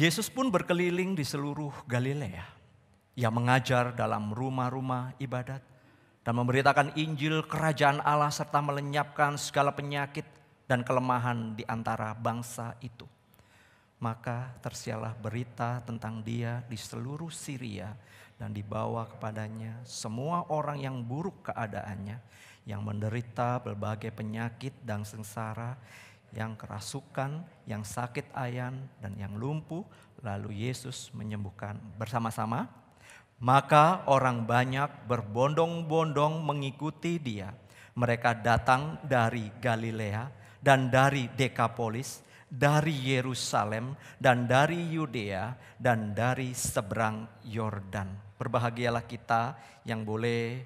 Yesus pun berkeliling di seluruh Galilea. Ia mengajar dalam rumah-rumah ibadat dan memberitakan Injil kerajaan Allah serta melenyapkan segala penyakit dan kelemahan di antara bangsa itu. Maka tersiarlah berita tentang dia di seluruh Syria dan dibawa kepadanya semua orang yang buruk keadaannya, yang menderita berbagai penyakit dan sengsara, yang kerasukan, yang sakit ayan, dan yang lumpuh, lalu Yesus menyembuhkan bersama-sama. Maka orang banyak berbondong-bondong mengikuti dia. Mereka datang dari Galilea dan dari Dekapolis, dari Yerusalem dan dari Yudea dan dari seberang Yordan. Berbahagialah kita yang boleh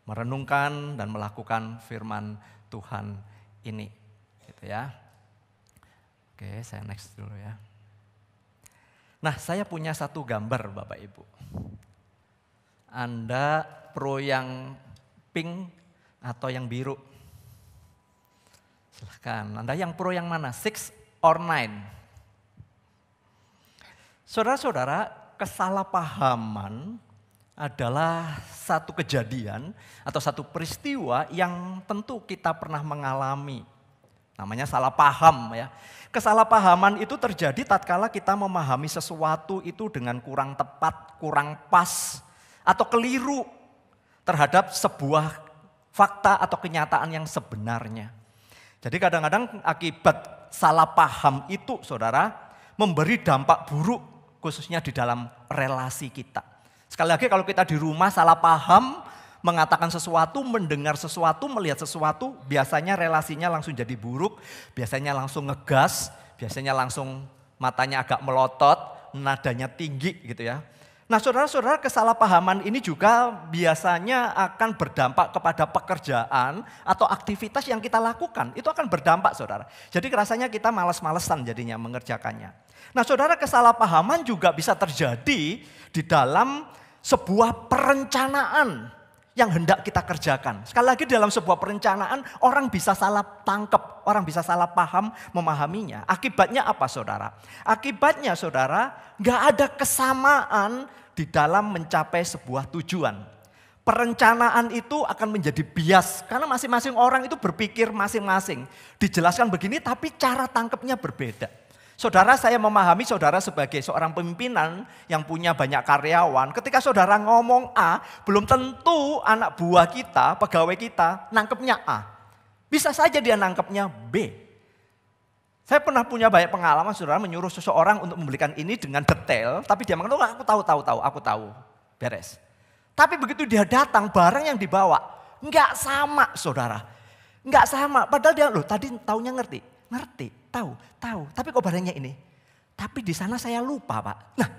merenungkan dan melakukan firman Tuhan ini. Gitu ya. Oke, saya next dulu ya. Nah, saya punya satu gambar Bapak Ibu. Anda pro yang pink atau yang biru? Silahkan, Anda yang pro yang mana? 6 or 9? Saudara-saudara, kesalahpahaman adalah satu kejadian atau satu peristiwa yang tentu kita pernah mengalami. Namanya salah paham ya. Kesalahpahaman itu terjadi tatkala kita memahami sesuatu itu dengan kurang tepat, kurang pas, atau keliru terhadap sebuah fakta atau kenyataan yang sebenarnya. Jadi kadang-kadang akibat salah paham itu saudara memberi dampak buruk khususnya di dalam relasi kita. Sekali lagi kalau kita di rumah salah paham, mengatakan sesuatu, mendengar sesuatu, melihat sesuatu, biasanya relasinya langsung jadi buruk, biasanya langsung ngegas, biasanya langsung matanya agak melotot, nadanya tinggi gitu ya. Nah saudara-saudara, kesalahpahaman ini juga biasanya akan berdampak kepada pekerjaan atau aktivitas yang kita lakukan. Itu akan berdampak saudara. Jadi rasanya kita malas-malesan jadinya mengerjakannya. Nah saudara, kesalahpahaman juga bisa terjadi di dalam sebuah perencanaan yang hendak kita kerjakan. Sekali lagi dalam sebuah perencanaan orang bisa salah tangkap, orang bisa salah paham memahaminya. Akibatnya apa saudara? Akibatnya saudara gak ada kesamaan di dalam mencapai sebuah tujuan. Perencanaan itu akan menjadi bias karena masing-masing orang itu berpikir masing-masing. Dijelaskan begini tapi cara tangkapnya berbeda. Saudara, saya memahami saudara sebagai seorang pimpinan yang punya banyak karyawan. Ketika saudara ngomong A, belum tentu anak buah kita, pegawai kita, nangkepnya A. Bisa saja dia nangkepnya B. Saya pernah punya banyak pengalaman saudara menyuruh seseorang untuk membelikan ini dengan detail. Tapi dia mengatakan, aku tahu, beres. Tapi begitu dia datang, barang yang dibawa nggak sama saudara. Nggak sama, padahal dia, loh tadi taunya ngerti. Tahu. Tapi kok barangnya ini? Tapi di sana saya lupa Pak. Nah,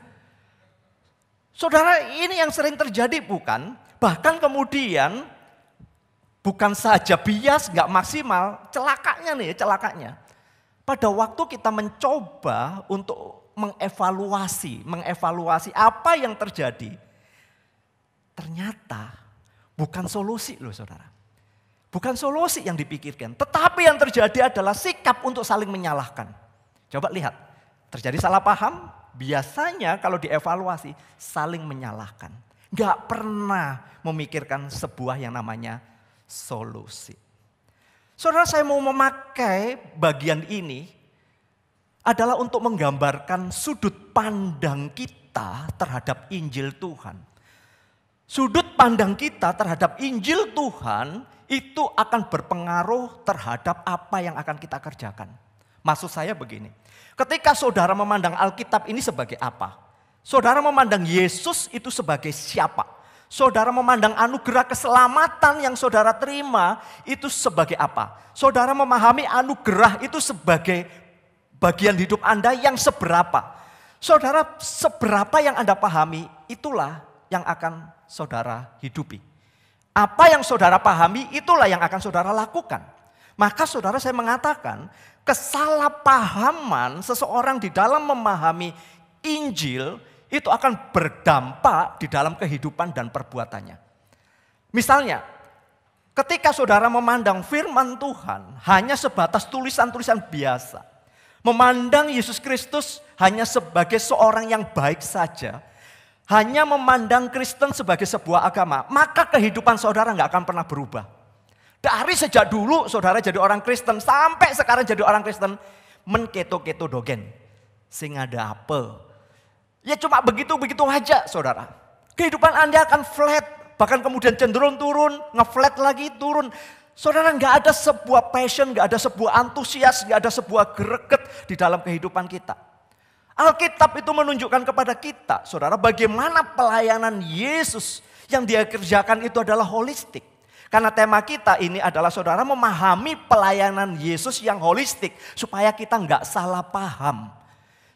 saudara ini yang sering terjadi bukan? Bahkan kemudian bukan saja bias gak maksimal, celakanya. Pada waktu kita mencoba untuk mengevaluasi apa yang terjadi. Ternyata bukan solusi loh saudara. Bukan solusi yang dipikirkan, tetapi yang terjadi adalah sikap untuk saling menyalahkan. Coba lihat, terjadi salah paham, biasanya kalau dievaluasi saling menyalahkan. Gak pernah memikirkan sebuah yang namanya solusi. Saudara, saya mau memakai bagian ini adalah untuk menggambarkan sudut pandang kita terhadap Injil Tuhan. Sudut pandang kita terhadap Injil Tuhan itu akan berpengaruh terhadap apa yang akan kita kerjakan. Maksud saya begini, ketika saudara memandang Alkitab ini sebagai apa? Saudara memandang Yesus itu sebagai siapa? Saudara memandang anugerah keselamatan yang saudara terima itu sebagai apa? Saudara memahami anugerah itu sebagai bagian hidup Anda yang seberapa? Saudara, seberapa yang Anda pahami itulah yang akan saudara hidupi. Apa yang saudara pahami itulah yang akan saudara lakukan. Maka saudara, saya mengatakan kesalahpahaman seseorang di dalam memahami Injil itu akan berdampak di dalam kehidupan dan perbuatannya. Misalnya, ketika saudara memandang firman Tuhan hanya sebatas tulisan-tulisan biasa. Memandang Yesus Kristus hanya sebagai seorang yang baik saja, hanya memandang Kristen sebagai sebuah agama, maka kehidupan saudara nggak akan pernah berubah. Dari sejak dulu saudara jadi orang Kristen, sampai sekarang jadi orang Kristen, menketo-keto dogen. Sing ada apa? Ya cuma begitu-begitu aja saudara. Kehidupan Anda akan flat, bahkan kemudian cenderung turun, nge-flat lagi, turun. Saudara, nggak ada sebuah passion, nggak ada sebuah antusias, nggak ada sebuah greget di dalam kehidupan kita. Alkitab itu menunjukkan kepada kita, saudara, bagaimana pelayanan Yesus yang dia kerjakan itu adalah holistik. Karena tema kita ini adalah saudara memahami pelayanan Yesus yang holistik supaya kita nggak salah paham.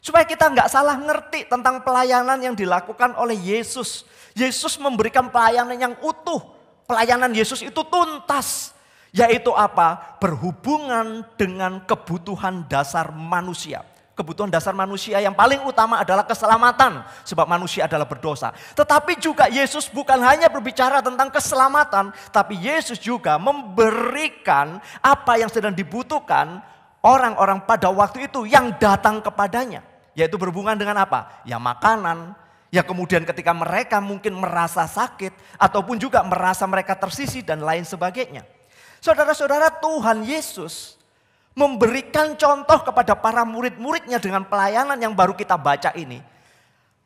Supaya kita nggak salah ngerti tentang pelayanan yang dilakukan oleh Yesus. Yesus memberikan pelayanan yang utuh. Pelayanan Yesus itu tuntas. Yaitu apa? Berhubungan dengan kebutuhan dasar manusia. Kebutuhan dasar manusia yang paling utama adalah keselamatan. Sebab manusia adalah berdosa. Tetapi juga Yesus bukan hanya berbicara tentang keselamatan. Tapi Yesus juga memberikan apa yang sedang dibutuhkan orang-orang pada waktu itu yang datang kepadanya. Yaitu berhubungan dengan apa? Ya makanan. Ya kemudian ketika mereka mungkin merasa sakit. Ataupun juga merasa mereka tersisih dan lain sebagainya. Saudara-saudara, Tuhan Yesus memberikan contoh kepada para murid-muridnya dengan pelayanan yang baru kita baca ini.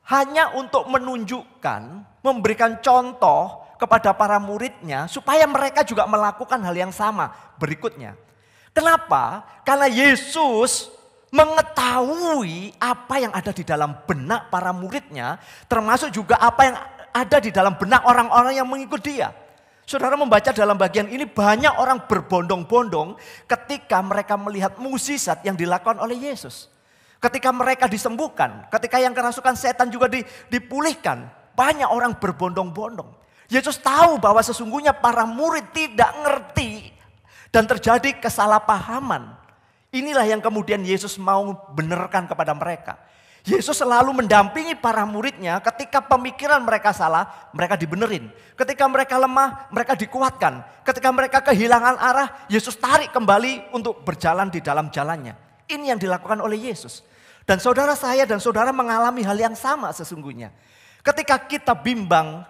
Hanya untuk menunjukkan, memberikan contoh kepada para muridnya supaya mereka juga melakukan hal yang sama berikutnya. Kenapa? Karena Yesus mengetahui apa yang ada di dalam benak para muridnya, termasuk juga apa yang ada di dalam benak orang-orang yang mengikut dia. Saudara membaca dalam bagian ini banyak orang berbondong-bondong ketika mereka melihat mukjizat yang dilakukan oleh Yesus. Ketika mereka disembuhkan, ketika yang kerasukan setan juga dipulihkan, banyak orang berbondong-bondong. Yesus tahu bahwa sesungguhnya para murid tidak ngerti dan terjadi kesalahpahaman. Inilah yang kemudian Yesus mau benarkan kepada mereka. Yesus selalu mendampingi para muridnya ketika pemikiran mereka salah, mereka dibenerin. Ketika mereka lemah, mereka dikuatkan. Ketika mereka kehilangan arah, Yesus tarik kembali untuk berjalan di dalam jalannya. Ini yang dilakukan oleh Yesus. Dan saudara saya dan saudara mengalami hal yang sama sesungguhnya. Ketika kita bimbang,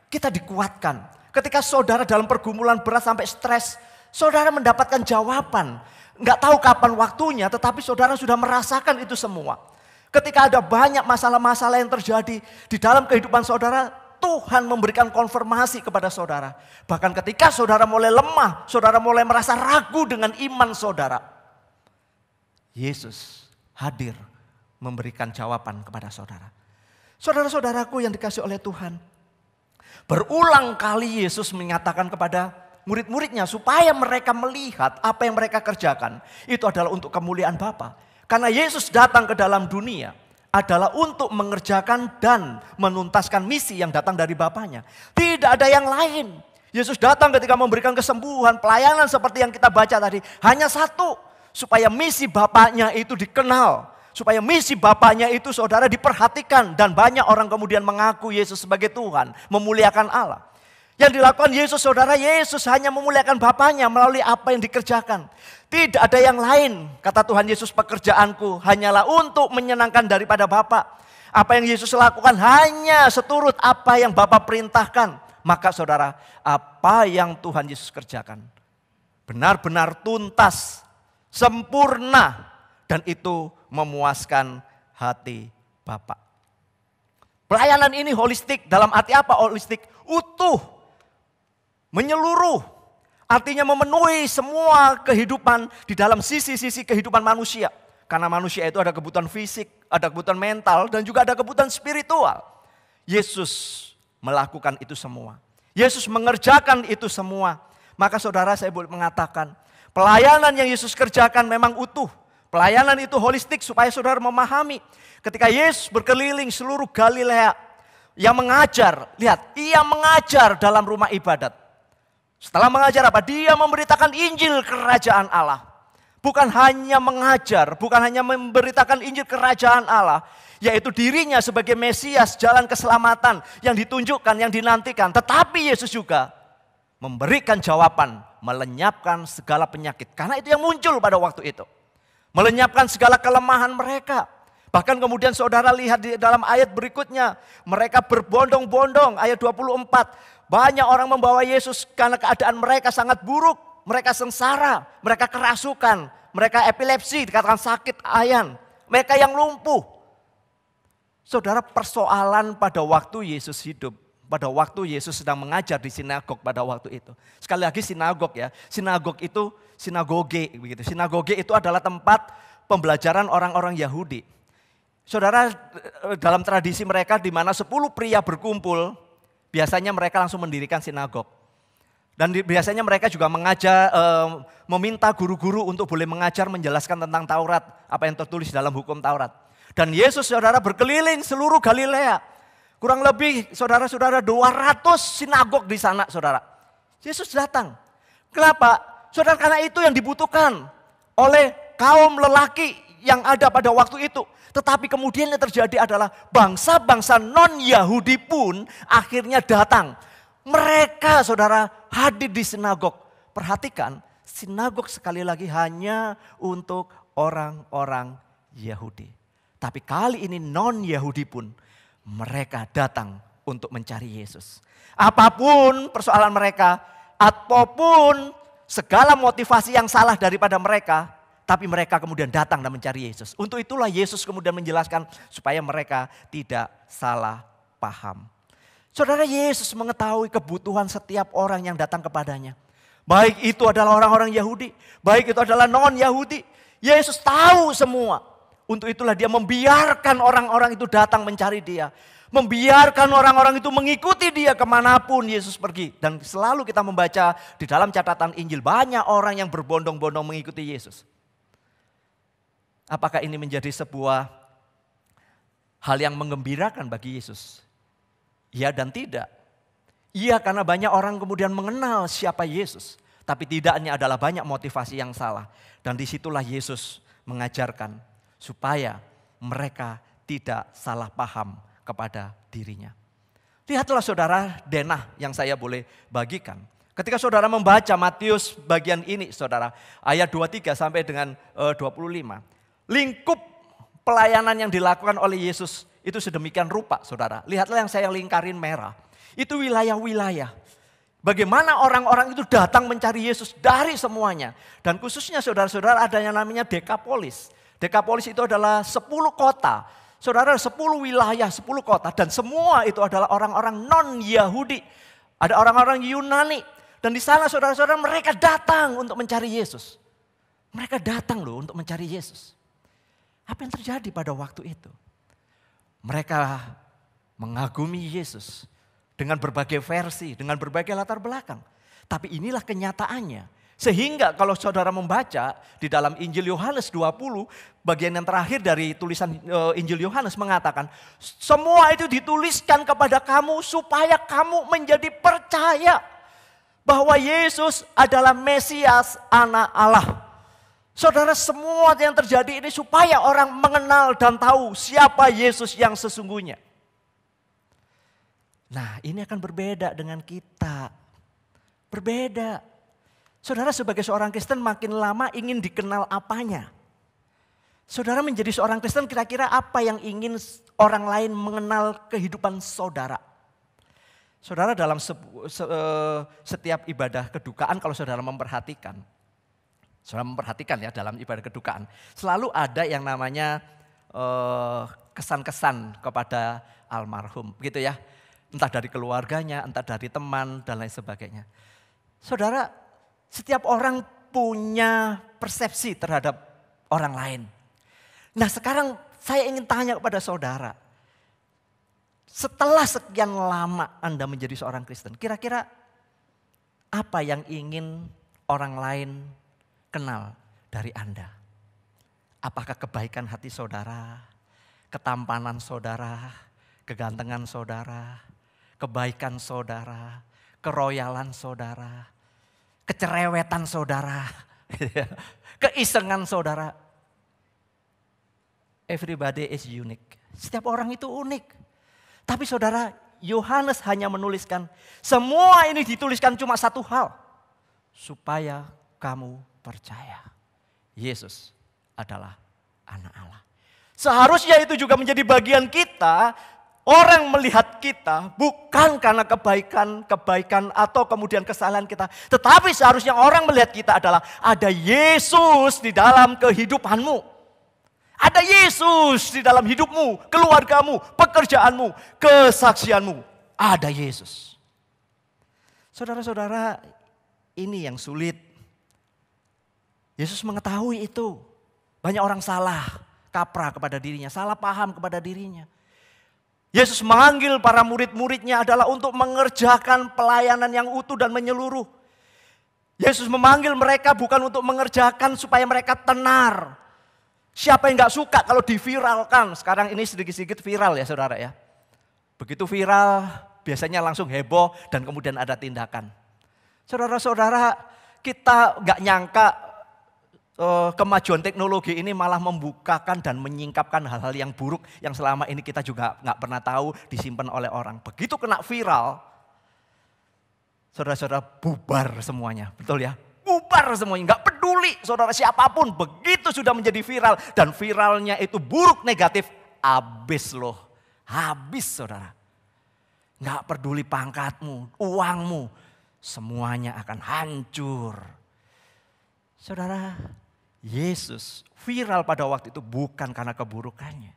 kita dikuatkan. Ketika saudara dalam pergumulan berat sampai stres, saudara mendapatkan jawaban. Nggak tahu kapan waktunya, tetapi saudara sudah merasakan itu semua. Ketika ada banyak masalah-masalah yang terjadi di dalam kehidupan saudara, Tuhan memberikan konfirmasi kepada saudara. Bahkan ketika saudara mulai lemah, saudara mulai merasa ragu dengan iman saudara, Yesus hadir memberikan jawaban kepada saudara. Saudara-saudaraku yang dikasihi oleh Tuhan, berulang kali Yesus menyatakan kepada murid-muridnya supaya mereka melihat apa yang mereka kerjakan. Itu adalah untuk kemuliaan Bapa. Karena Yesus datang ke dalam dunia adalah untuk mengerjakan dan menuntaskan misi yang datang dari Bapanya. Tidak ada yang lain. Yesus datang ketika memberikan kesembuhan, pelayanan seperti yang kita baca tadi. Hanya satu, supaya misi Bapanya itu dikenal. Supaya misi Bapanya itu saudara diperhatikan. Dan banyak orang kemudian mengaku Yesus sebagai Tuhan, memuliakan Allah. Yang dilakukan Yesus, saudara, Yesus hanya memuliakan Bapanya melalui apa yang dikerjakan. Tidak ada yang lain, kata Tuhan Yesus, pekerjaanku hanyalah untuk menyenangkan daripada Bapa. Apa yang Yesus lakukan hanya seturut apa yang Bapa perintahkan. Maka saudara, apa yang Tuhan Yesus kerjakan benar-benar tuntas, sempurna, dan itu memuaskan hati Bapa. Pelayanan ini holistik, dalam arti apa holistik? Utuh. Menyeluruh, artinya memenuhi semua kehidupan di dalam sisi-sisi kehidupan manusia. Karena manusia itu ada kebutuhan fisik, ada kebutuhan mental, dan juga ada kebutuhan spiritual. Yesus melakukan itu semua. Yesus mengerjakan itu semua. Maka saudara, saya boleh mengatakan, pelayanan yang Yesus kerjakan memang utuh. Pelayanan itu holistik supaya saudara memahami. Ketika Yesus berkeliling seluruh Galilea, yang mengajar, lihat, ia mengajar dalam rumah ibadat. Setelah mengajar apa? Dia memberitakan Injil kerajaan Allah. Bukan hanya mengajar, bukan hanya memberitakan Injil kerajaan Allah. Yaitu dirinya sebagai Mesias, jalan keselamatan yang ditunjukkan, yang dinantikan. Tetapi Yesus juga memberikan jawaban, melenyapkan segala penyakit. Karena itu yang muncul pada waktu itu. Melenyapkan segala kelemahan mereka. Bahkan kemudian saudara lihat di dalam ayat berikutnya. Mereka berbondong-bondong, ayat 24. Banyak orang membawa Yesus karena keadaan mereka sangat buruk. Mereka sengsara, mereka kerasukan, mereka epilepsi, dikatakan sakit ayan. Mereka yang lumpuh. Saudara, persoalan pada waktu Yesus hidup. Pada waktu Yesus sedang mengajar di sinagog pada waktu itu. Sekali lagi sinagog ya. Sinagog itu sinagoge begitu. Sinagoge itu adalah tempat pembelajaran orang-orang Yahudi. Saudara, dalam tradisi mereka di mana 10 pria berkumpul, biasanya mereka langsung mendirikan sinagog. Dan biasanya mereka juga mengajar, meminta guru-guru untuk boleh mengajar, menjelaskan tentang Taurat, apa yang tertulis dalam hukum Taurat. Dan Yesus, saudara, berkeliling seluruh Galilea. Kurang lebih, saudara-saudara, 200 sinagog di sana, saudara. Yesus datang. Kenapa? Saudara, karena itu yang dibutuhkan oleh kaum lelaki yang ada pada waktu itu. Tetapi kemudian yang terjadi adalah bangsa-bangsa non-Yahudi pun akhirnya datang. Mereka, saudara, hadir di sinagog. Perhatikan, sinagog sekali lagi hanya untuk orang-orang Yahudi. Tapi kali ini non-Yahudi pun mereka datang untuk mencari Yesus. Apapun persoalan mereka, apapun segala motivasi yang salah daripada mereka, tapi mereka kemudian datang dan mencari Yesus. Untuk itulah Yesus kemudian menjelaskan supaya mereka tidak salah paham. Saudara, Yesus mengetahui kebutuhan setiap orang yang datang kepadanya. Baik itu adalah orang-orang Yahudi, baik itu adalah non-Yahudi. Yesus tahu semua. Untuk itulah dia membiarkan orang-orang itu datang mencari dia. Membiarkan orang-orang itu mengikuti dia kemanapun Yesus pergi. Dan selalu kita membaca di dalam catatan Injil banyak orang yang berbondong-bondong mengikuti Yesus. Apakah ini menjadi sebuah hal yang menggembirakan bagi Yesus? Iya dan tidak. Iya, karena banyak orang kemudian mengenal siapa Yesus. Tapi tidaknya adalah banyak motivasi yang salah. Dan disitulah Yesus mengajarkan supaya mereka tidak salah paham kepada dirinya. Lihatlah saudara denah yang saya boleh bagikan. Ketika saudara membaca Matius bagian ini saudara, ayat 23 sampai dengan 25. Lingkup pelayanan yang dilakukan oleh Yesus itu sedemikian rupa saudara. Lihatlah yang saya lingkarin merah. Itu wilayah-wilayah. Bagaimana orang-orang itu datang mencari Yesus dari semuanya. Dan khususnya saudara-saudara ada yang namanya Dekapolis. Dekapolis itu adalah 10 kota. Saudara, 10 wilayah, 10 kota. Dan semua itu adalah orang-orang non-Yahudi. Ada orang-orang Yunani. Dan di sana saudara-saudara mereka datang untuk mencari Yesus. Mereka datang loh untuk mencari Yesus. Apa yang terjadi pada waktu itu? Mereka mengagumi Yesus dengan berbagai versi, dengan berbagai latar belakang. Tapi inilah kenyataannya. Sehingga kalau saudara membaca di dalam Injil Yohanes 20, bagian yang terakhir dari tulisan Injil Yohanes mengatakan, semua itu dituliskan kepada kamu supaya kamu menjadi percaya bahwa Yesus adalah Mesias, Anak Allah. Saudara, semua yang terjadi ini supaya orang mengenal dan tahu siapa Yesus yang sesungguhnya. Nah, ini akan berbeda dengan kita. Berbeda. Saudara, sebagai seorang Kristen makin lama ingin dikenal apanya? Saudara menjadi seorang Kristen kira-kira apa yang ingin orang lain mengenal kehidupan saudara? Saudara, dalam setiap ibadah kedukaan kalau saudara memperhatikan. Saudara memperhatikan ya dalam ibadah kedukaan. Selalu ada yang namanya kesan-kesan kepada almarhum gitu ya. Entah dari keluarganya, entah dari teman dan lain sebagainya. Saudara, setiap orang punya persepsi terhadap orang lain. Nah, sekarang saya ingin tanya kepada saudara. Setelah sekian lama Anda menjadi seorang Kristen, kira-kira apa yang ingin orang lain kenal dari Anda? Apakah kebaikan hati saudara, ketampanan saudara, kegantengan saudara, kebaikan saudara, keroyalan saudara, kecerewetan saudara, keisengan saudara. Everybody is unique. Setiap orang itu unik. Tapi saudara, Yohanes hanya menuliskan, semua ini dituliskan cuma satu hal. Supaya kamu percaya. Yesus adalah anak Allah. Seharusnya itu juga menjadi bagian kita. Orang melihat kita bukan karena kebaikan atau kemudian kesalahan kita. Tetapi seharusnya orang melihat kita adalah ada Yesus di dalam kehidupanmu. Ada Yesus di dalam hidupmu, keluargamu, pekerjaanmu, kesaksianmu. Ada Yesus. Saudara-saudara, ini yang sulit. Yesus mengetahui itu. Banyak orang salah kaprah kepada dirinya, salah paham kepada dirinya. Yesus memanggil para murid-muridnya adalah untuk mengerjakan pelayanan yang utuh dan menyeluruh. Yesus memanggil mereka bukan untuk mengerjakan supaya mereka tenar. Siapa yang gak suka kalau diviralkan? Sekarang ini sedikit-sedikit viral ya saudara ya. Begitu viral biasanya langsung heboh dan kemudian ada tindakan. Saudara-saudara, kita gak nyangka kemajuan teknologi ini malah membukakan dan menyingkapkan hal-hal yang buruk yang selama ini kita juga nggak pernah tahu disimpan oleh orang. Begitu kena viral, saudara-saudara bubar semuanya, betul ya? Bubar semuanya, nggak peduli saudara siapapun. Begitu sudah menjadi viral dan viralnya itu buruk negatif, habis loh, habis saudara. Nggak peduli pangkatmu, uangmu, semuanya akan hancur. Saudara, Yesus viral pada waktu itu bukan karena keburukannya.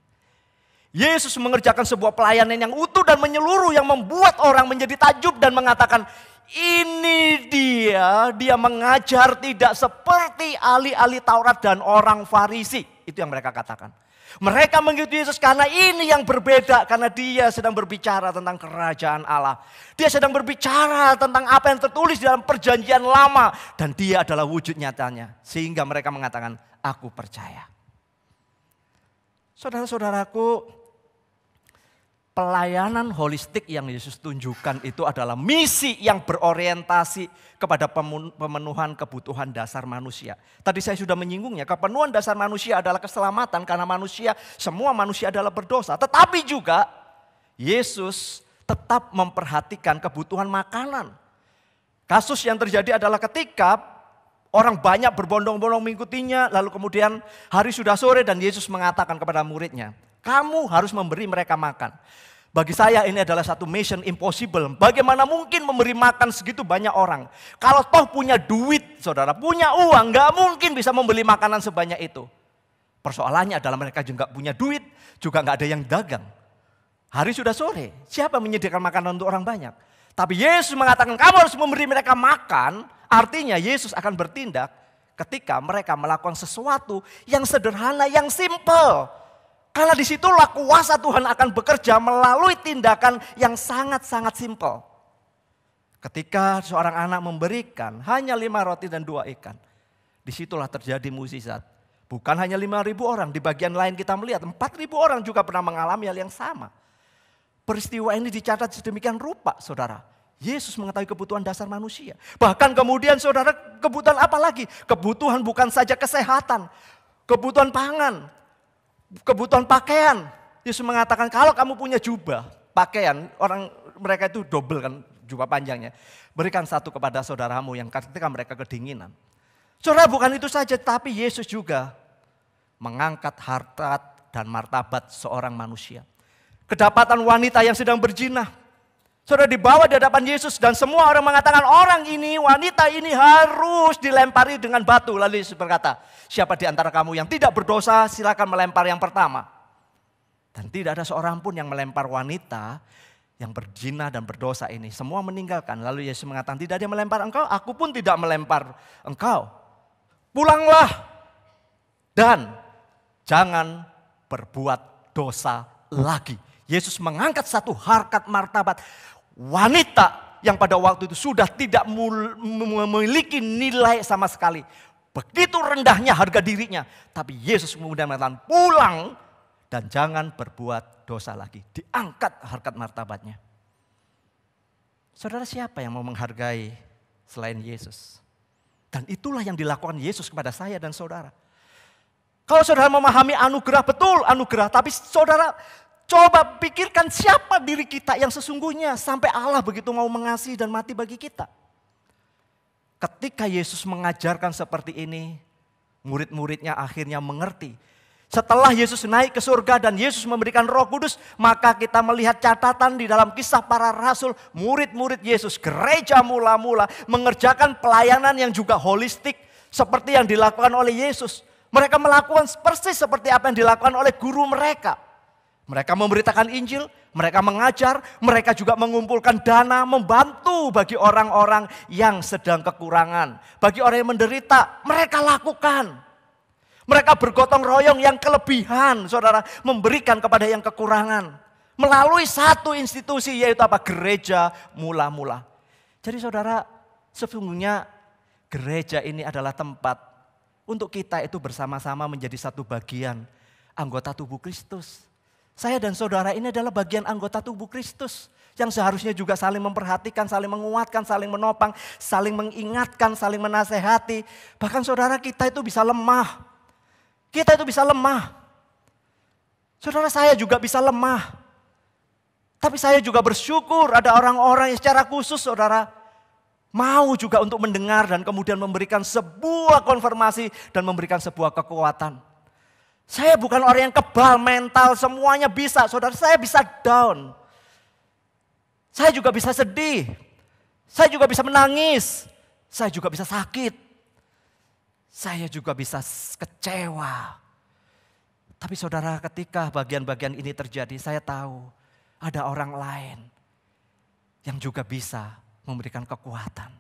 Yesus mengerjakan sebuah pelayanan yang utuh dan menyeluruh yang membuat orang menjadi takjub dan mengatakan, ini dia mengajar tidak seperti ahli-ahli Taurat dan orang Farisi. Itu yang mereka katakan. Mereka mengikuti Yesus karena ini yang berbeda. Karena dia sedang berbicara tentang kerajaan Allah. Dia sedang berbicara tentang apa yang tertulis di dalam perjanjian lama. Dan dia adalah wujud nyatanya. Sehingga mereka mengatakan, aku percaya. Saudara-saudaraku, pelayanan holistik yang Yesus tunjukkan itu adalah misi yang berorientasi kepada pemenuhan kebutuhan dasar manusia. Tadi saya sudah menyinggungnya, kepenuhan dasar manusia adalah keselamatan karena semua manusia adalah berdosa. Tetapi juga Yesus tetap memperhatikan kebutuhan makanan. Kasus yang terjadi adalah ketika orang banyak berbondong-bondong mengikutinya, lalu kemudian hari sudah sore dan Yesus mengatakan kepada muridnya, kamu harus memberi mereka makan. Bagi saya ini adalah satu mission impossible. Bagaimana mungkin memberi makan segitu banyak orang? Kalau toh punya duit, saudara, punya uang, gak mungkin bisa membeli makanan sebanyak itu. Persoalannya adalah mereka juga punya duit, juga gak ada yang dagang. Hari sudah sore, siapa menyediakan makanan untuk orang banyak? Tapi Yesus mengatakan kamu harus memberi mereka makan, artinya Yesus akan bertindak ketika mereka melakukan sesuatu yang sederhana, yang simple. Karena disitulah kuasa Tuhan akan bekerja melalui tindakan yang sangat-sangat simpel. Ketika seorang anak memberikan hanya 5 roti dan 2 ikan. Disitulah terjadi mukjizat. Bukan hanya 5.000 orang, di bagian lain kita melihat 4.000 orang juga pernah mengalami hal yang sama. Peristiwa ini dicatat sedemikian rupa saudara. Yesus mengetahui kebutuhan dasar manusia. Bahkan kemudian saudara, kebutuhan apa lagi? Kebutuhan bukan saja kesehatan, kebutuhan pangan. Kebutuhan pakaian. Yesus mengatakan kalau kamu punya jubah, pakaian, mereka itu double kan jubah panjangnya. Berikan satu kepada saudaramu yang ketika mereka kedinginan. Saudara, bukan itu saja, tapi Yesus juga mengangkat harkat dan martabat seorang manusia. Kedapatan wanita yang sedang berzinah. Saudara, dibawa di hadapan Yesus dan semua orang mengatakan orang ini, wanita ini harus dilempari dengan batu. Lalu Yesus berkata, siapa di antara kamu yang tidak berdosa silakan melempar yang pertama. Dan tidak ada seorang pun yang melempar wanita yang berzina dan berdosa ini. Semua meninggalkan. Lalu Yesus mengatakan tidak ada yang melempar engkau, aku pun tidak melempar engkau. Pulanglah dan jangan berbuat dosa lagi. Yesus mengangkat satu harkat martabat. Wanita yang pada waktu itu sudah tidak memiliki nilai sama sekali. Begitu rendahnya harga dirinya. Tapi Yesus kemudian mengatakan pulang dan jangan berbuat dosa lagi. Diangkat harkat martabatnya. Saudara, siapa yang mau menghargai selain Yesus? Dan itulah yang dilakukan Yesus kepada saya dan saudara. Kalau saudara memahami anugerah, betul anugerah. Tapi saudara, coba pikirkan siapa diri kita yang sesungguhnya sampai Allah begitu mau mengasihi dan mati bagi kita. Ketika Yesus mengajarkan seperti ini, Murid-muridnya akhirnya mengerti. Setelah Yesus naik ke surga dan Yesus memberikan Roh Kudus, maka kita melihat catatan di dalam Kisah Para Rasul, murid-murid Yesus, gereja mula-mula mengerjakan pelayanan yang juga holistik seperti yang dilakukan oleh Yesus. Mereka melakukan persis seperti apa yang dilakukan oleh guru mereka. Mereka memberitakan Injil, mereka mengajar, mereka juga mengumpulkan dana, membantu bagi orang-orang yang sedang kekurangan. Bagi orang yang menderita, mereka lakukan. Mereka bergotong royong yang kelebihan, saudara, memberikan kepada yang kekurangan. Melalui satu institusi, yaitu apa? Gereja mula-mula. Jadi saudara, sesungguhnya gereja ini adalah tempat untuk kita itu bersama-sama menjadi satu bagian anggota tubuh Kristus. Saya dan saudara ini adalah bagian anggota tubuh Kristus yang seharusnya juga saling memperhatikan, saling menguatkan, saling menopang, saling mengingatkan, saling menasehati. Bahkan saudara, kita itu bisa lemah. Kita itu bisa lemah. Saudara, saya juga bisa lemah. Tapi saya juga bersyukur ada orang-orang yang secara khusus saudara mau juga untuk mendengar dan kemudian memberikan sebuah konfirmasi dan memberikan sebuah kekuatan. Saya bukan orang yang kebal mental, semuanya bisa. Saudara, saya bisa down. Saya juga bisa sedih. Saya juga bisa menangis. Saya juga bisa sakit. Saya juga bisa kecewa. Tapi saudara, ketika bagian-bagian ini terjadi, saya tahu ada orang lain yang juga bisa memberikan kekuatan.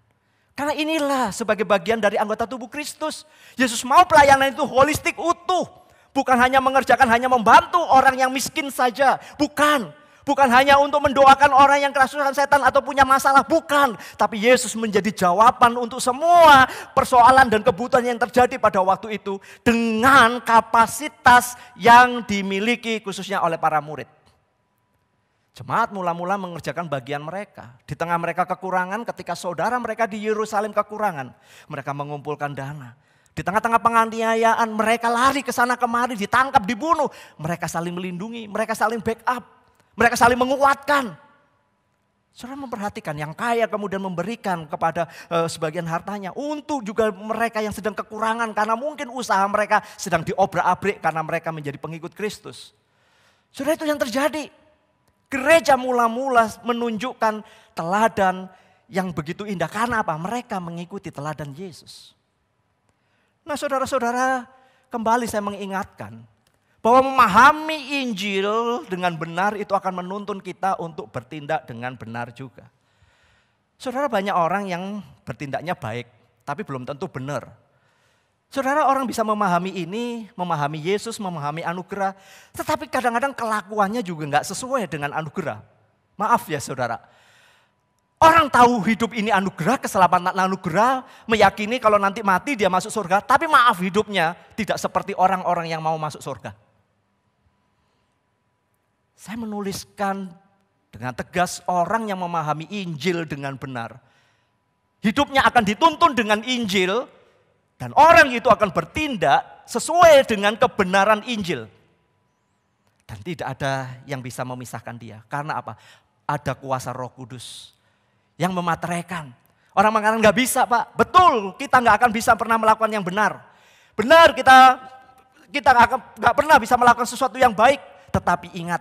Karena inilah sebagai bagian dari anggota tubuh Kristus. Yesus mau pelayanan itu holistik, utuh. Bukan hanya mengerjakan, hanya membantu orang yang miskin saja. Bukan. Bukan hanya untuk mendoakan orang yang kerasukan setan atau punya masalah. Bukan. Tapi Yesus menjadi jawaban untuk semua persoalan dan kebutuhan yang terjadi pada waktu itu. Dengan kapasitas yang dimiliki khususnya oleh para murid. Jemaat mula-mula mengerjakan bagian mereka. Di tengah mereka kekurangan, ketika saudara mereka di Yerusalem kekurangan, mereka mengumpulkan dana. Di tengah-tengah penganiayaan, mereka lari ke sana kemari, ditangkap, dibunuh. Mereka saling melindungi, mereka saling backup. Mereka saling menguatkan. Saudara memperhatikan yang kaya kemudian memberikan kepada sebagian hartanya. Untuk juga mereka yang sedang kekurangan karena mungkin usaha mereka sedang diobrak-abrik karena mereka menjadi pengikut Kristus. Saudara, itu yang terjadi. Gereja mula-mula menunjukkan teladan yang begitu indah. Karena apa? Mereka mengikuti teladan Yesus. Nah saudara-saudara, kembali saya mengingatkan bahwa memahami Injil dengan benar itu akan menuntun kita untuk bertindak dengan benar juga. Saudara, banyak orang yang bertindaknya baik, tapi belum tentu benar. Saudara, orang bisa memahami ini, memahami Yesus, memahami anugerah, tetapi kadang-kadang kelakuannya juga nggak sesuai dengan anugerah. Maaf ya saudara. Orang tahu hidup ini anugerah, keselamatan anugerah, meyakini kalau nanti mati dia masuk surga, tapi maaf hidupnya tidak seperti orang-orang yang mau masuk surga. Saya menuliskan dengan tegas orang yang memahami Injil dengan benar. Hidupnya akan dituntun dengan Injil dan orang itu akan bertindak sesuai dengan kebenaran Injil. Dan tidak ada yang bisa memisahkan dia. Karena apa? Ada kuasa Roh Kudus yang memateraikan. Orang mengatakan nggak bisa Pak. Betul, kita nggak akan bisa pernah melakukan yang benar. Benar, kita nggak pernah bisa melakukan sesuatu yang baik. Tetapi ingat,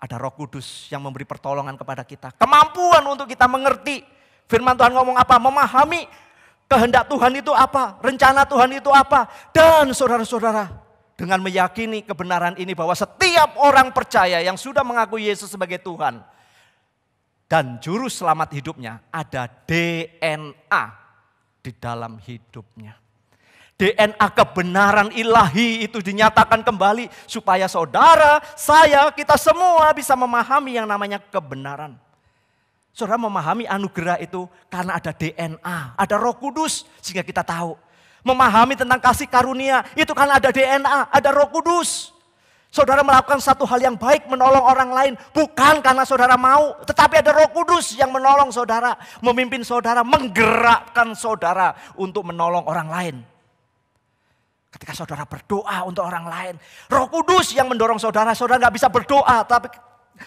ada Roh Kudus yang memberi pertolongan kepada kita. Kemampuan untuk kita mengerti firman Tuhan ngomong apa, memahami kehendak Tuhan itu apa, rencana Tuhan itu apa. Dan saudara-saudara, dengan meyakini kebenaran ini bahwa setiap orang percaya yang sudah mengakui Yesus sebagai Tuhan dan juru selamat hidupnya, ada DNA di dalam hidupnya. DNA kebenaran ilahi itu dinyatakan kembali supaya saudara, saya, kita semua bisa memahami yang namanya kebenaran. Saudara memahami anugerah itu karena ada DNA, ada Roh Kudus sehingga kita tahu. Memahami tentang kasih karunia itu karena ada DNA, ada Roh Kudus. Saudara melakukan satu hal yang baik, menolong orang lain bukan karena saudara mau, tetapi ada Roh Kudus yang menolong saudara, memimpin saudara, menggerakkan saudara untuk menolong orang lain. Ketika saudara berdoa untuk orang lain, Roh Kudus yang mendorong saudara, saudara nggak bisa berdoa, tapi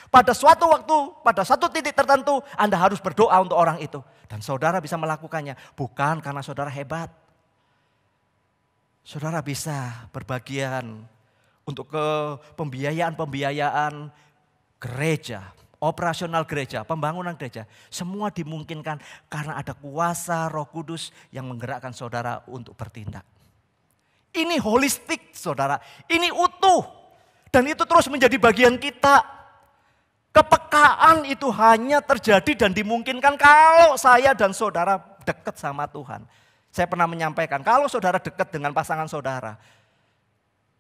pada suatu waktu, pada satu titik tertentu, Anda harus berdoa untuk orang itu. Dan saudara bisa melakukannya, bukan karena saudara hebat. Saudara bisa berbagian untuk ke pembiayaan gereja, operasional gereja, pembangunan gereja. Semua dimungkinkan karena ada kuasa Roh Kudus yang menggerakkan saudara untuk bertindak. Ini holistik saudara, ini utuh. Dan itu terus menjadi bagian kita. Kepekaan itu hanya terjadi dan dimungkinkan kalau saya dan saudara dekat sama Tuhan. Saya pernah menyampaikan, kalau saudara dekat dengan pasangan saudara,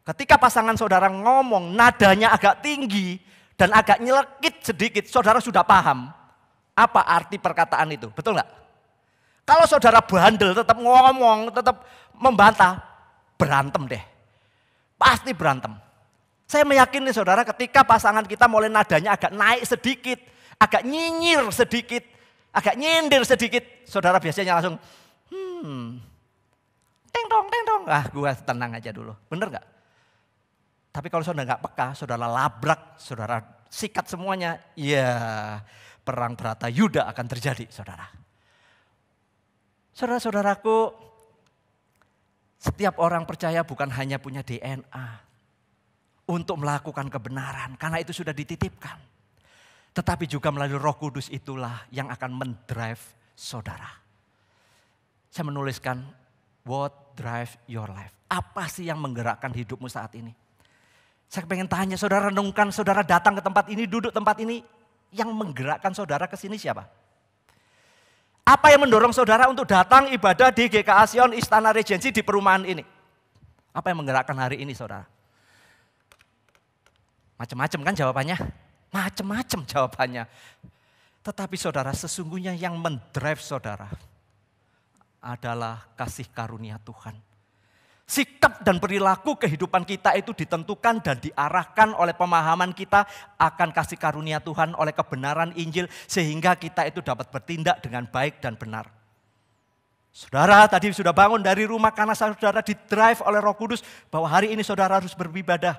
ketika pasangan saudara ngomong nadanya agak tinggi dan agak nyelekit sedikit, saudara sudah paham apa arti perkataan itu, betul nggak? Kalau saudara bandel tetap ngomong, tetap membantah, berantem deh. Pasti berantem. Saya meyakini saudara ketika pasangan kita mulai nadanya agak naik sedikit, agak nyinyir sedikit, agak nyindir sedikit, saudara biasanya langsung teng dong. Ah, gue tenang aja dulu. Bener gak? Tapi kalau saudara gak peka, saudara labrak, saudara sikat semuanya, ya perang Bratayuda akan terjadi saudara. Saudara-saudaraku, setiap orang percaya bukan hanya punya DNA untuk melakukan kebenaran, karena itu sudah dititipkan. Tetapi juga melalui Roh Kudus itulah yang akan mendrive saudara. Saya menuliskan, what drive your life? Apa sih yang menggerakkan hidupmu saat ini? Saya pengen tanya, saudara renungkan, saudara datang ke tempat ini, duduk tempat ini, yang menggerakkan saudara ke sini siapa? Apa yang mendorong saudara untuk datang ibadah di GKA Sion Istana Regency di perumahan ini? Apa yang menggerakkan hari ini saudara? Macam-macam kan jawabannya? Macam-macam jawabannya. Tetapi saudara, sesungguhnya yang mendrive saudara adalah kasih karunia Tuhan. Sikap dan perilaku kehidupan kita itu ditentukan dan diarahkan oleh pemahaman kita akan kasih karunia Tuhan, oleh kebenaran Injil, sehingga kita itu dapat bertindak dengan baik dan benar. Saudara tadi sudah bangun dari rumah karena saudara didrive oleh Roh Kudus bahwa hari ini saudara harus beribadah.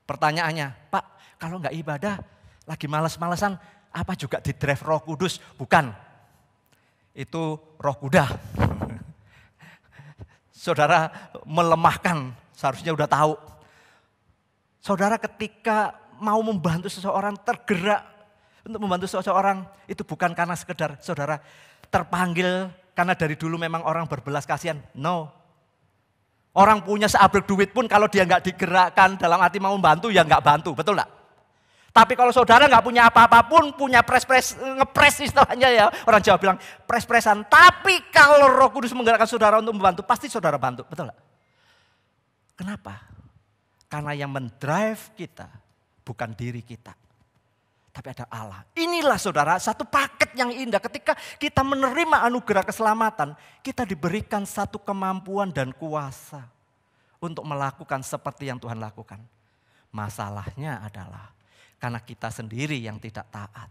Pertanyaannya, Pak, kalau nggak ibadah, lagi malas-malesan, apa juga didrive Roh Kudus? Bukan. Itu roh kuda. Saudara melemahkan, seharusnya udah tahu. Saudara ketika mau membantu seseorang, tergerak untuk membantu seseorang, itu bukan karena sekedar saudara terpanggil karena dari dulu memang orang berbelas kasihan. No. Orang punya seabrek duit pun kalau dia nggak digerakkan dalam hati mau membantu, ya nggak bantu, betul nggak? Tapi kalau saudara nggak punya apa-apa pun, punya ngepres istilahnya ya. Orang Jawa bilang pres-presan. Tapi kalau Roh Kudus menggerakkan saudara untuk membantu, pasti saudara bantu. Betul nggak? Kenapa? Karena yang mendrive kita bukan diri kita. Tapi ada Allah. Inilah saudara satu paket yang indah. Ketika kita menerima anugerah keselamatan, kita diberikan satu kemampuan dan kuasa untuk melakukan seperti yang Tuhan lakukan. Masalahnya adalah karena kita sendiri yang tidak taat.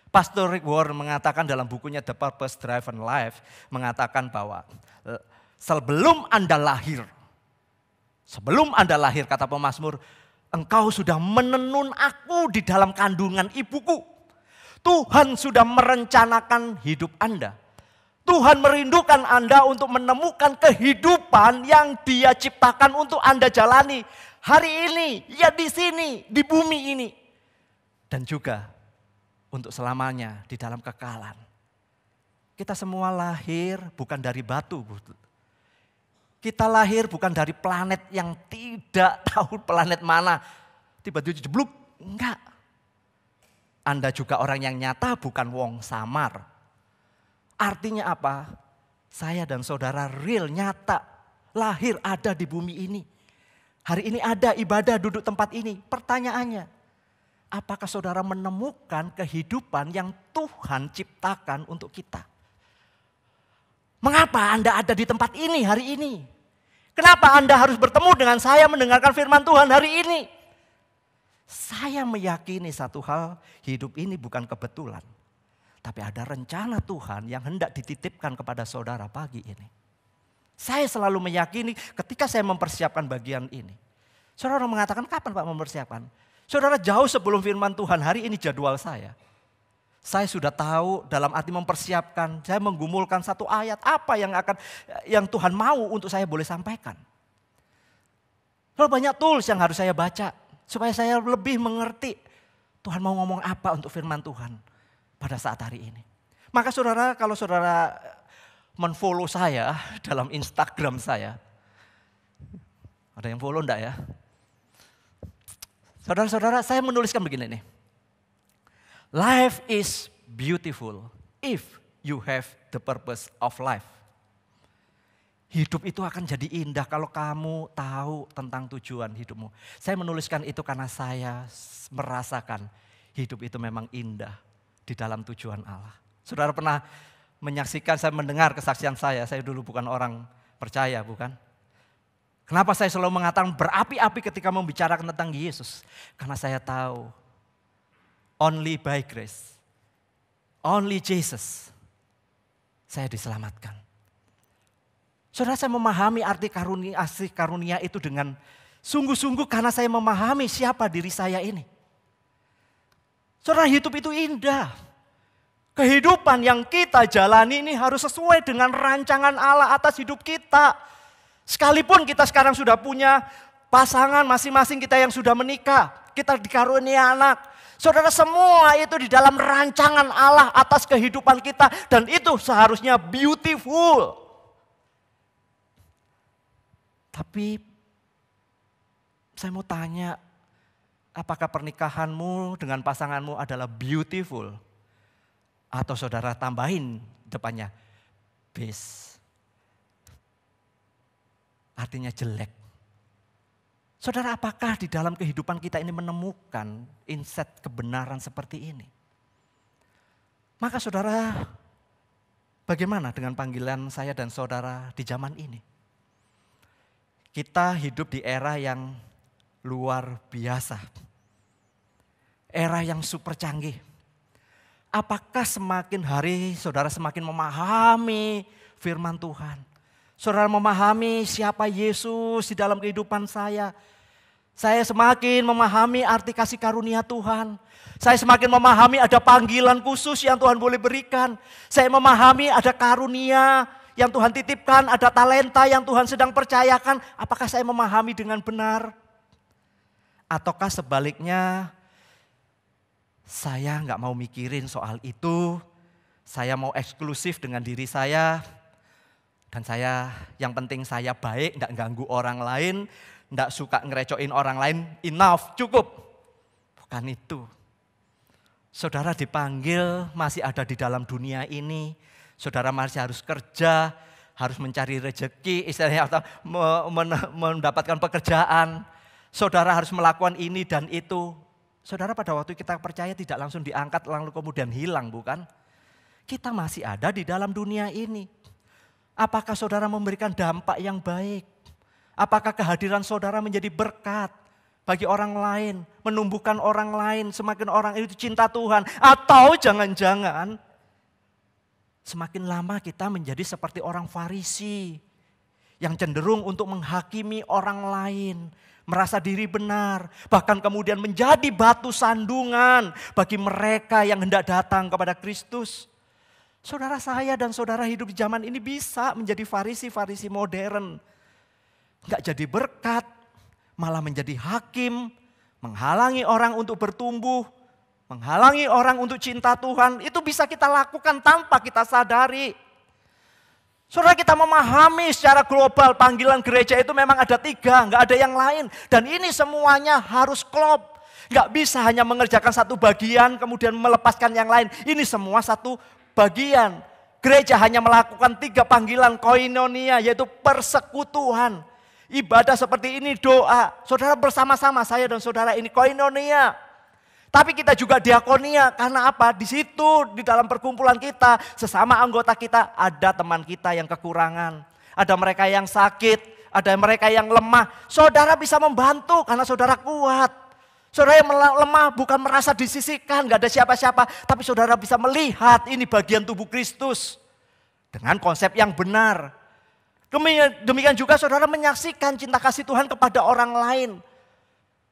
Pastor Rick Warren mengatakan dalam bukunya The Purpose Driven Life, mengatakan bahwa sebelum Anda lahir kata pemazmur, engkau sudah menenun aku di dalam kandungan ibuku. Tuhan sudah merencanakan hidup Anda. Tuhan merindukan Anda untuk menemukan kehidupan yang Dia ciptakan untuk Anda jalani. Hari ini, ya di sini, di bumi ini. Dan juga untuk selamanya di dalam kekalan. Kita semua lahir bukan dari batu. Kita lahir bukan dari planet yang tidak tahu planet mana. Tiba-tiba jeblok. Enggak. Anda juga orang yang nyata bukan wong samar. Artinya apa? Saya dan saudara real nyata. Lahir ada di bumi ini. Hari ini ada ibadah duduk tempat ini. Pertanyaannya, apakah saudara menemukan kehidupan yang Tuhan ciptakan untuk kita? Mengapa Anda ada di tempat ini hari ini? Kenapa Anda harus bertemu dengan saya mendengarkan firman Tuhan hari ini? Saya meyakini satu hal, hidup ini bukan kebetulan. Tapi ada rencana Tuhan yang hendak dititipkan kepada saudara pagi ini. Saya selalu meyakini ketika saya mempersiapkan bagian ini. Saudara mengatakan, kapan Pak mempersiapkan? Saudara jauh sebelum firman Tuhan, hari ini jadwal saya. Saya sudah tahu dalam arti mempersiapkan, saya menggumulkan satu ayat apa yang Tuhan mau untuk saya boleh sampaikan. Lalu banyak tools yang harus saya baca supaya saya lebih mengerti Tuhan mau ngomong apa untuk firman Tuhan pada saat hari ini. Maka saudara, kalau saudara men-follow saya dalam Instagram saya, ada yang follow enggak ya? Saudara-saudara, saya menuliskan begini nih. Life is beautiful if you have the purpose of life. Hidup itu akan jadi indah kalau kamu tahu tentang tujuan hidupmu. Saya menuliskan itu karena saya merasakan hidup itu memang indah di dalam tujuan Allah. Saudara pernah menyaksikan, saya mendengar kesaksian saya dulu bukan orang percaya, bukan? Kenapa saya selalu mengatakan berapi-api ketika membicarakan tentang Yesus? Karena saya tahu only by grace, only Jesus, saya diselamatkan. Saudara, saya memahami arti karunia itu dengan sungguh-sungguh karena saya memahami siapa diri saya ini. Saudara, hidup itu indah. Kehidupan yang kita jalani ini harus sesuai dengan rancangan Allah atas hidup kita. Sekalipun kita sekarang sudah punya pasangan masing-masing, kita yang sudah menikah, kita dikarunia anak. Saudara, semua itu di dalam rancangan Allah atas kehidupan kita. Dan itu seharusnya beautiful. Tapi saya mau tanya, apakah pernikahanmu dengan pasanganmu adalah beautiful? Atau saudara tambahin depannya, base. Artinya jelek. Saudara, apakah di dalam kehidupan kita ini menemukan insight kebenaran seperti ini? Maka saudara, bagaimana dengan panggilan saya dan saudara di zaman ini? Kita hidup di era yang luar biasa. Era yang super canggih. Apakah semakin hari saudara semakin memahami firman Tuhan? Saudara memahami siapa Yesus di dalam kehidupan saya. Saya semakin memahami arti kasih karunia Tuhan. Saya semakin memahami ada panggilan khusus yang Tuhan boleh berikan. Saya memahami ada karunia yang Tuhan titipkan, ada talenta yang Tuhan sedang percayakan. Apakah saya memahami dengan benar? Ataukah sebaliknya saya nggak mau mikirin soal itu. Saya mau eksklusif dengan diri saya. Dan saya, yang penting saya baik, enggak ganggu orang lain, enggak suka ngerecoin orang lain, enough, cukup. Bukan itu. Saudara dipanggil masih ada di dalam dunia ini, saudara masih harus kerja, harus mencari rezeki, istilahnya atau mendapatkan pekerjaan. Saudara harus melakukan ini dan itu. Saudara, pada waktu kita percaya tidak langsung diangkat lalu kemudian hilang, bukan? Kita masih ada di dalam dunia ini. Apakah saudara memberikan dampak yang baik? Apakah kehadiran saudara menjadi berkat bagi orang lain, menumbuhkan orang lain, semakin orang itu cinta Tuhan? Atau jangan-jangan semakin lama kita menjadi seperti orang Farisi yang cenderung untuk menghakimi orang lain, merasa diri benar, bahkan kemudian menjadi batu sandungan bagi mereka yang hendak datang kepada Kristus. Saudara, saya dan saudara hidup di zaman ini bisa menjadi Farisi-Farisi modern. Enggak jadi berkat, malah menjadi hakim, menghalangi orang untuk bertumbuh, menghalangi orang untuk cinta Tuhan. Itu bisa kita lakukan tanpa kita sadari. Saudara, kita memahami secara global panggilan gereja itu memang ada 3, enggak ada yang lain. Dan ini semuanya harus klop. Enggak bisa hanya mengerjakan satu bagian kemudian melepaskan yang lain. Ini semua satu bagian. Gereja hanya melakukan 3 panggilan koinonia, yaitu persekutuan. Ibadah seperti ini, doa. Saudara bersama-sama, saya dan saudara ini koinonia. Tapi kita juga diakonia, karena apa? Di situ, di dalam perkumpulan kita, sesama anggota kita, ada teman kita yang kekurangan. Ada mereka yang sakit, ada mereka yang lemah. Saudara bisa membantu karena saudara kuat. Saudara yang lemah bukan merasa disisihkan, gak ada siapa-siapa. Tapi saudara bisa melihat ini bagian tubuh Kristus. Dengan konsep yang benar. Demikian juga saudara menyaksikan cinta kasih Tuhan kepada orang lain.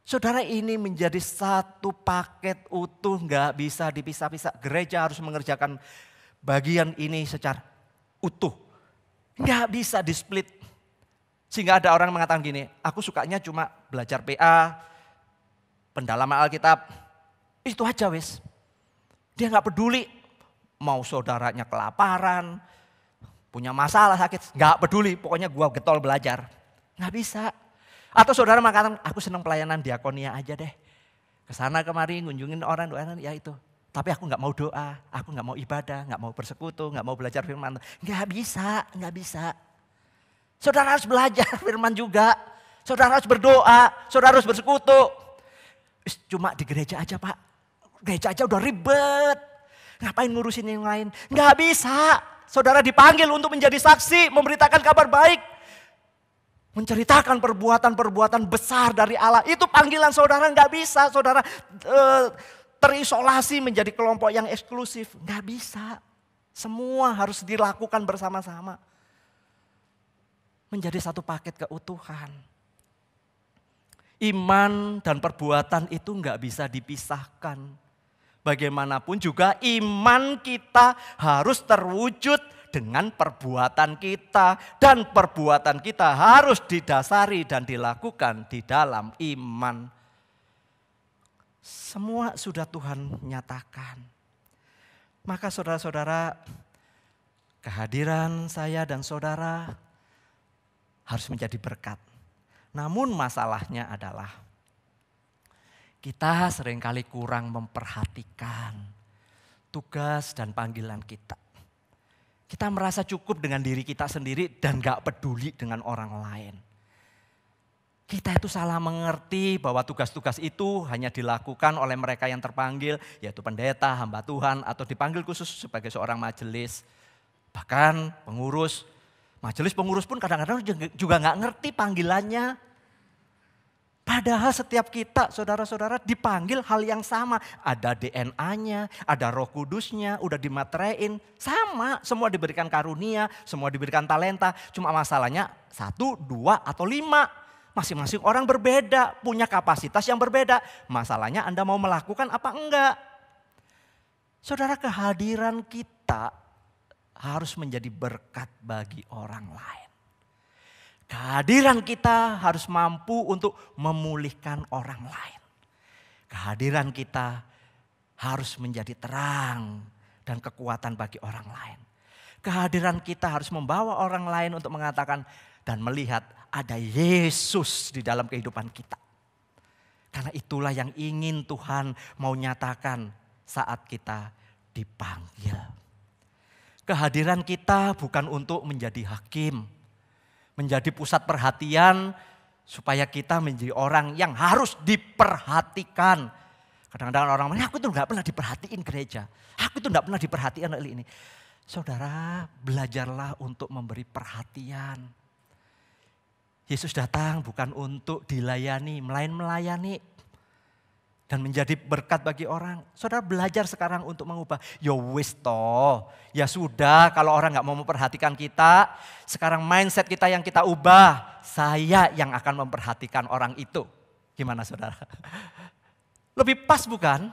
Saudara, ini menjadi satu paket utuh, nggak bisa dipisah-pisah. Gereja harus mengerjakan bagian ini secara utuh. Nggak bisa di-split. Sehingga ada orang mengatakan gini, aku sukanya cuma belajar PA, pendalaman Alkitab, itu aja wes. Dia nggak peduli mau saudaranya kelaparan, punya masalah sakit, nggak peduli, pokoknya gua getol belajar. Nggak bisa. Atau saudara mengatakan, aku senang pelayanan diakonia aja deh. Kesana kemari ngunjungin orang, ya itu. Tapi aku nggak mau doa, aku nggak mau ibadah, nggak mau bersekutu, nggak mau belajar firman. Nggak bisa, nggak bisa. Saudara harus belajar firman juga. Saudara harus berdoa, saudara harus bersekutu. Cuma di gereja aja Pak. Gereja aja udah ribet. Ngapain ngurusin yang lain? Nggak bisa. Saudara dipanggil untuk menjadi saksi, memberitakan kabar baik. Menceritakan perbuatan-perbuatan besar dari Allah. Itu panggilan saudara, nggak bisa saudara terisolasi menjadi kelompok yang eksklusif. Nggak bisa. Semua harus dilakukan bersama-sama. Menjadi satu paket keutuhan. Iman dan perbuatan itu nggak bisa dipisahkan. Bagaimanapun juga iman kita harus terwujud dengan perbuatan kita. Dan perbuatan kita harus didasari dan dilakukan di dalam iman. Semua sudah Tuhan nyatakan. Maka saudara-saudara, kehadiran saya dan saudara harus menjadi berkat. Namun masalahnya adalah kita seringkali kurang memperhatikan tugas dan panggilan kita. Kita merasa cukup dengan diri kita sendiri dan gak peduli dengan orang lain. Kita itu salah mengerti bahwa tugas-tugas itu hanya dilakukan oleh mereka yang terpanggil, yaitu pendeta, hamba Tuhan, atau dipanggil khusus sebagai seorang majelis. Bahkan pengurus, majelis pengurus pun kadang-kadang juga gak ngerti panggilannya. Padahal setiap kita, saudara-saudara, dipanggil hal yang sama. Ada DNA-nya, ada Roh Kudusnya, udah dimaterein. Sama, semua diberikan karunia, semua diberikan talenta. Cuma masalahnya 1, 2, atau 5. Masing-masing orang berbeda, punya kapasitas yang berbeda. Masalahnya Anda mau melakukan apa enggak? Saudara, kehadiran kita harus menjadi berkat bagi orang lain. Kehadiran kita harus mampu untuk memulihkan orang lain. Kehadiran kita harus menjadi terang dan kekuatan bagi orang lain. Kehadiran kita harus membawa orang lain untuk mengatakan dan melihat ada Yesus di dalam kehidupan kita. Karena itulah yang ingin Tuhan mau nyatakan saat kita dipanggil. Kehadiran kita bukan untuk menjadi hakim. Menjadi pusat perhatian supaya kita menjadi orang yang harus diperhatikan. Kadang-kadang orang bilang, aku tuh gak pernah diperhatiin gereja. Aku tuh gak pernah diperhatikan oleh ini. Saudara, belajarlah untuk memberi perhatian. Yesus datang bukan untuk dilayani, melainkan melayani. Dan menjadi berkat bagi orang. Saudara belajar sekarang untuk mengubah. Ya wis toh, ya sudah kalau orang gak mau memperhatikan kita. Sekarang mindset kita yang kita ubah. Saya yang akan memperhatikan orang itu. Gimana saudara? Lebih pas bukan?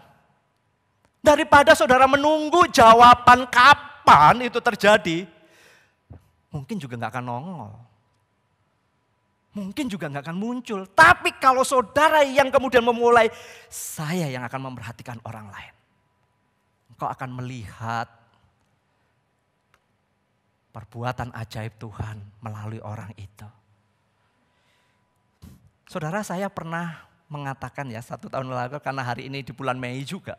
Daripada saudara menunggu jawaban kapan itu terjadi. Mungkin juga gak akan nongol. Mungkin juga gak akan muncul. Tapi kalau saudara yang kemudian memulai, saya yang akan memperhatikan orang lain. Engkau akan melihat perbuatan ajaib Tuhan melalui orang itu. Saudara, saya pernah mengatakan ya 1 tahun lalu, karena hari ini di bulan Mei juga.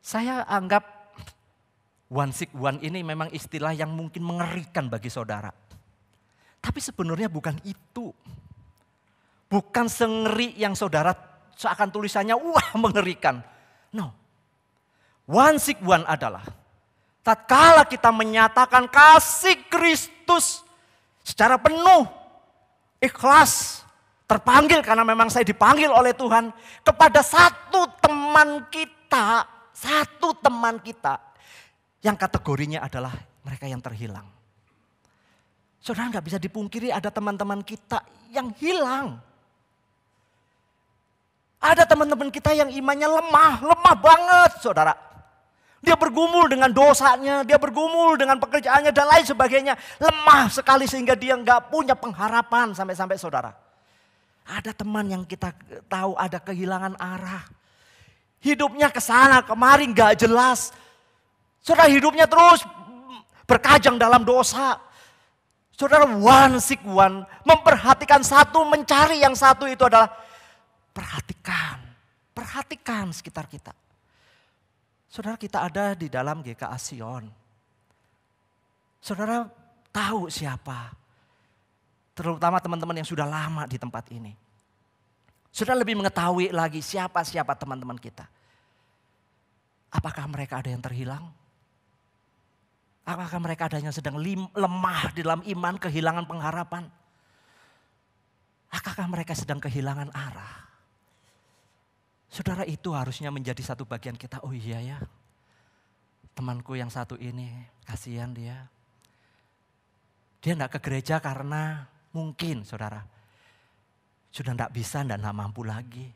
Saya anggap 161 ini memang istilah yang mungkin mengerikan bagi saudara. Tapi sebenarnya bukan itu. Bukan sengeri yang saudara seakan tulisannya wah mengerikan. No. 161 adalah tatkala kita menyatakan kasih Kristus secara penuh, ikhlas, terpanggil karena memang saya dipanggil oleh Tuhan kepada satu teman kita yang kategorinya adalah mereka yang terhilang. Saudara nggak bisa dipungkiri ada teman-teman kita yang hilang. Ada teman-teman kita yang imannya lemah banget saudara. Dia bergumul dengan dosanya, dia bergumul dengan pekerjaannya dan lain sebagainya. Lemah sekali sehingga dia nggak punya pengharapan sampai-sampai saudara. Ada teman yang kita tahu ada kehilangan arah. Hidupnya kesana kemari nggak jelas. Saudara hidupnya terus berkajang dalam dosa. Saudara one seek one, memperhatikan satu, mencari yang satu itu adalah perhatikan sekitar kita. Saudara kita ada di dalam GKA Sion. Saudara tahu siapa. Terutama teman-teman yang sudah lama di tempat ini. Saudara lebih mengetahui lagi siapa teman-teman kita. Apakah mereka ada yang terhilang? Apakah mereka ada yang sedang lemah di dalam iman, kehilangan pengharapan? Apakah mereka sedang kehilangan arah? Saudara itu harusnya menjadi satu bagian kita. Oh iya ya, temanku yang satu ini, kasihan dia. Dia enggak ke gereja karena mungkin saudara, sudah enggak bisa dan enggak mampu lagi.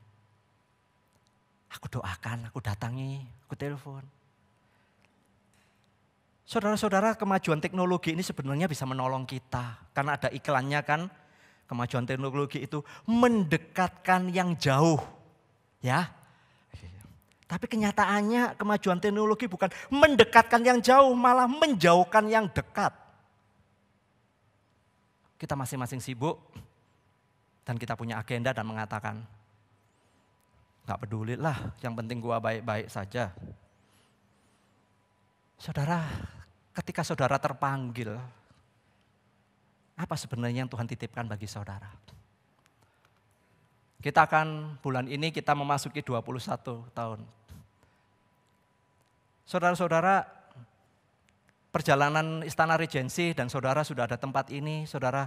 Aku doakan, aku datangi, aku telepon. Saudara-saudara, kemajuan teknologi ini sebenarnya bisa menolong kita. Karena ada iklannya kan, kemajuan teknologi itu mendekatkan yang jauh. Ya, tapi kenyataannya kemajuan teknologi bukan mendekatkan yang jauh, malah menjauhkan yang dekat. Kita masing-masing sibuk dan kita punya agenda dan mengatakan, gak peduli lah, yang penting gua baik-baik saja. Saudara, ketika saudara terpanggil, apa sebenarnya yang Tuhan titipkan bagi saudara? Kita akan bulan ini kita memasuki 21 tahun. Saudara-saudara, perjalanan Istana Regensi dan saudara sudah ada tempat ini, saudara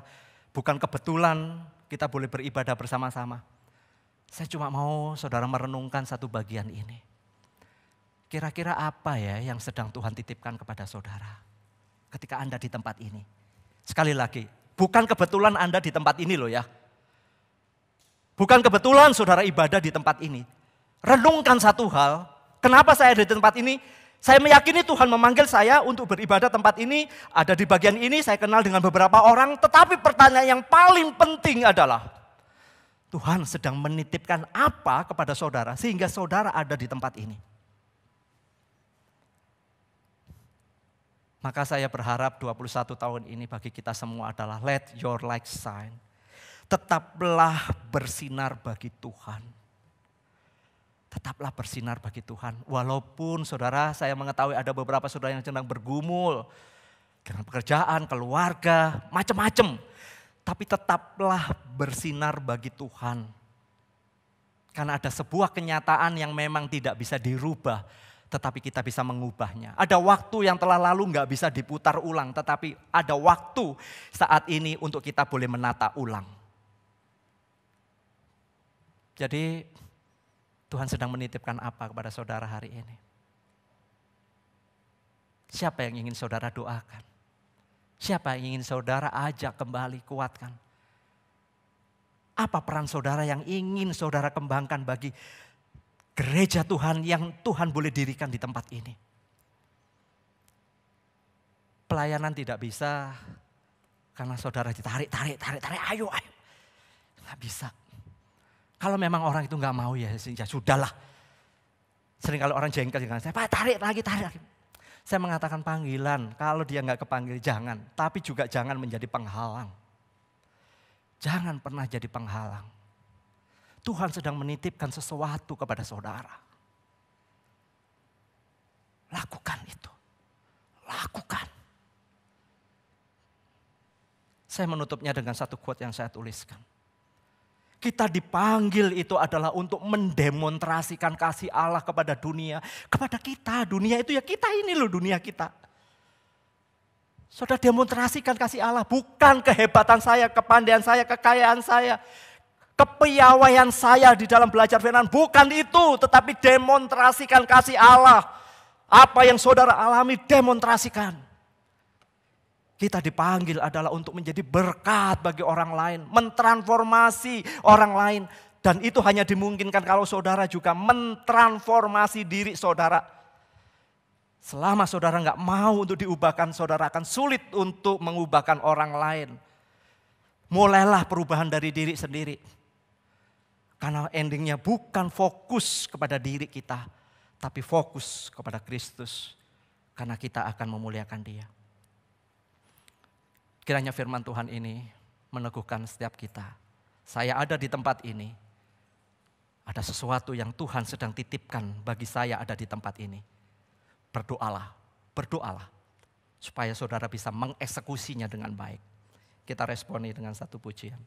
bukan kebetulan kita boleh beribadah bersama-sama. Saya cuma mau saudara merenungkan satu bagian ini. Kira-kira apa ya yang sedang Tuhan titipkan kepada saudara ketika Anda di tempat ini? Sekali lagi, bukan kebetulan Anda di tempat ini loh ya. Bukan kebetulan saudara ibadah di tempat ini. Renungkan satu hal, kenapa saya ada di tempat ini? Saya meyakini Tuhan memanggil saya untuk beribadah tempat ini. Ada di bagian ini, saya kenal dengan beberapa orang. Tetapi pertanyaan yang paling penting adalah, Tuhan sedang menitipkan apa kepada saudara sehingga saudara ada di tempat ini. Maka saya berharap 21 tahun ini bagi kita semua adalah let your light shine. Tetaplah bersinar bagi Tuhan. Tetaplah bersinar bagi Tuhan. Walaupun saudara, saya mengetahui ada beberapa saudara yang sedang bergumul dengan pekerjaan, keluarga, macam-macam. Tapi tetaplah bersinar bagi Tuhan. Karena ada sebuah kenyataan yang memang tidak bisa dirubah, tetapi kita bisa mengubahnya. Ada waktu yang telah lalu nggak bisa diputar ulang, tetapi ada waktu saat ini untuk kita boleh menata ulang. Jadi Tuhan sedang menitipkan apa kepada saudara hari ini? Siapa yang ingin saudara doakan? Siapa yang ingin saudara ajak kembali, kuatkan? Apa peran saudara yang ingin saudara kembangkan bagi gereja Tuhan yang Tuhan boleh dirikan di tempat ini? Pelayanan tidak bisa karena saudara ditarik, ayo. Nggak bisa. Kalau memang orang itu nggak mau ya sudahlah. Sering kalau orang jengkel dengan saya, Pak tarik lagi. Saya mengatakan panggilan, kalau dia nggak kepanggil jangan. Tapi juga jangan menjadi penghalang. Jangan pernah jadi penghalang. Tuhan sedang menitipkan sesuatu kepada saudara. Lakukan itu. Lakukan. Saya menutupnya dengan satu quote yang saya tuliskan. Kita dipanggil itu adalah untuk mendemonstrasikan kasih Allah kepada dunia. Kepada kita, dunia itu ya kita ini loh dunia kita. Saudara demonstrasikan kasih Allah, bukan kehebatan saya, kepandaian saya, kekayaan saya, kepiawaian saya di dalam belajar firman. Bukan itu, tetapi demonstrasikan kasih Allah. Apa yang saudara alami, demonstrasikan. Kita dipanggil adalah untuk menjadi berkat bagi orang lain, mentransformasi orang lain. Dan itu hanya dimungkinkan kalau saudara juga mentransformasi diri saudara. Selama saudara nggak mau untuk diubahkan, saudara akan sulit untuk mengubahkan orang lain. Mulailah perubahan dari diri sendiri. Karena endingnya bukan fokus kepada diri kita, tapi fokus kepada Kristus. Karena kita akan memuliakan Dia. Kiranya firman Tuhan ini meneguhkan setiap kita. Saya ada di tempat ini. Ada sesuatu yang Tuhan sedang titipkan bagi saya ada di tempat ini. Berdoalah, berdoalah. Supaya saudara bisa mengeksekusinya dengan baik. Kita responi dengan satu pujian.